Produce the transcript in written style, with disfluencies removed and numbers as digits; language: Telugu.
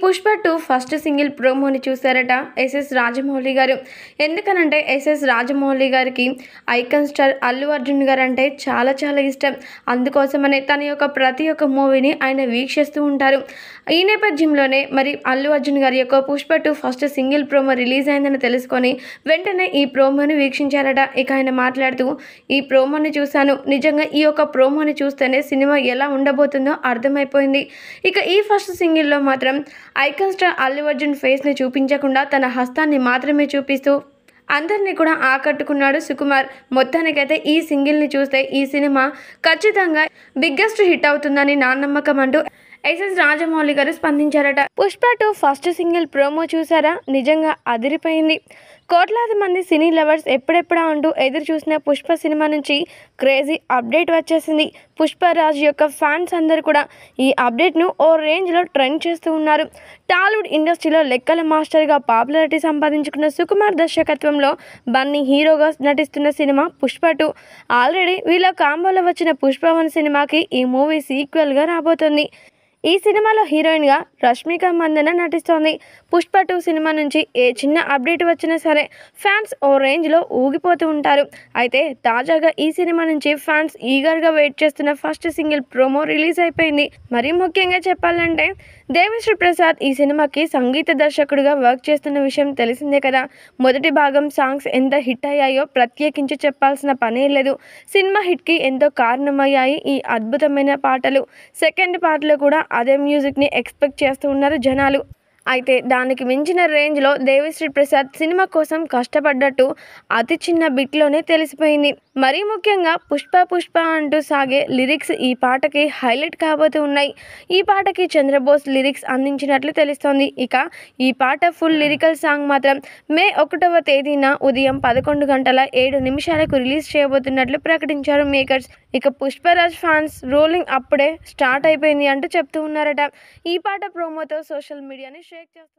పుష్ప 2 ఫస్ట్ సింగిల్ ప్రోమోని చూశారట ఎస్ఎస్ రాజమౌళి గారు. ఎందుకనంటే ఎస్ఎస్ రాజమౌళి గారికి ఐకాన్ స్టార్ అల్లు అర్జున్ గారు అంటే చాలా చాలా ఇష్టం. అందుకోసమనే తన యొక్క ప్రతి ఒక్క మూవీని ఆయన వీక్షిస్తూ ఉంటారు. ఈ నేపథ్యంలోనే మరి అల్లు అర్జున్ గారి యొక్క Pushpa 2 first single promo release అయిందని తెలుసుకొని వెంటనే ఈ ప్రోమోని వీక్షించారట. ఇక ఆయన మాట్లాడుతూ, ఈ ప్రోమోని చూశాను, నిజంగా ఈ యొక్క ప్రోమోని చూస్తేనే సినిమా ఎలా ఉండబోతుందో అర్థమైపోయింది. ఇక ఈ ఫస్ట్ సింగిల్లో మాత్రం ఐకాన్ స్టార్ అల్లు అర్జున్ ఫేస్ని చూపించకుండా తన హస్తాన్ని మాత్రమే చూపిస్తూ అందరినీ కూడా ఆకట్టుకున్నాడు సుకుమార్. మొత్తానికైతే ఈ సింగిల్ని చూస్తే ఈ సినిమా ఖచ్చితంగా బిగ్గెస్ట్ హిట్ అవుతుందని నా నమ్మకం అంటూ ఎస్ఎస్ రాజమౌళి గారు స్పందించారట. పుష్ప 2 ఫస్ట్ సింగిల్ ప్రోమో చూసారా, నిజంగా అదిరిపోయింది. కోట్లాది మంది సినీ లవర్స్ ఎప్పుడెప్పుడా అంటూ ఎదురు చూసిన పుష్ప సినిమా నుంచి క్రేజీ అప్డేట్ వచ్చేసింది. పుష్పరాజ్ యొక్క ఫ్యాన్స్ అందరూ కూడా ఈ అప్డేట్ను ఓ రేంజ్లో ట్రెండ్ చేస్తూ ఉన్నారు. టాలీవుడ్ ఇండస్ట్రీలో లెక్కల మాస్టర్గా పాపులారిటీ సంపాదించుకున్న సుకుమార్ దర్శకత్వంలో బన్నీ హీరోగా నటిస్తున్న సినిమా పుష్ప 2. ఆల్రెడీ వీళ్ళ కాంబోలో వచ్చిన పుష్ప 1 సినిమాకి ఈ మూవీ సీక్వెల్గా రాబోతుంది. ఈ సినిమాలో హీరోయిన్గా రష్మిక మందన నటిస్తోంది. పుష్ప 2 సినిమా నుంచి ఏ చిన్న అప్డేట్ వచ్చినా సరే ఫ్యాన్స్ ఓ రేంజ్లో ఊగిపోతూ ఉంటారు. అయితే తాజాగా ఈ సినిమా నుంచి ఫ్యాన్స్ ఈగర్గా వెయిట్ చేస్తున్న ఫస్ట్ సింగిల్ ప్రోమో రిలీజ్ అయిపోయింది. మరీ ముఖ్యంగా చెప్పాలంటే దేవిశ్రీ ప్రసాద్ ఈ సినిమాకి సంగీత దర్శకుడిగా వర్క్ చేస్తున్న విషయం తెలిసిందే కదా. మొదటి భాగం సాంగ్స్ ఎంత హిట్ అయ్యాయో ప్రత్యేకించి చెప్పాల్సిన పనే లేదు. సినిమా హిట్కి ఎంతో కారణమయ్యాయి ఈ అద్భుతమైన పాటలు. సెకండ్ పార్ట్లో కూడా అదే మ్యూజిక్ని ఎక్స్పెక్ట్ చేస్తూ ఉన్నారు జనాలు. అయితే దానికి మించిన రేంజ్లో దేవిశ్రీ ప్రసాద్ సినిమా కోసం కష్టపడ్డట్టు అతి చిన్న బిట్లోనే తెలిసిపోయింది. మరీ ముఖ్యంగా పుష్ప పుష్ప అంటూ సాగే లిరిక్స్ ఈ పాటకి హైలైట్ కాబోతూ ఉన్నాయి. ఈ పాటకి చంద్రబోస్ లిరిక్స్ అందించినట్లు తెలుస్తోంది. ఇక ఈ పాట ఫుల్ లిరికల్ సాంగ్ మాత్రం మే 1వ తేదీన ఉదయం 11:07 రిలీజ్ చేయబోతున్నట్లు ప్రకటించారు మేకర్స్. ఇక పుష్పరాజ్ ఫ్యాన్స్ రోలింగ్ అప్పుడే స్టార్ట్ అయిపోయింది అంటూ చెప్తూ ఉన్నారట. ఈ పాట ప్రోమోతో సోషల్ మీడియాని షేక్ చేస్తుంది.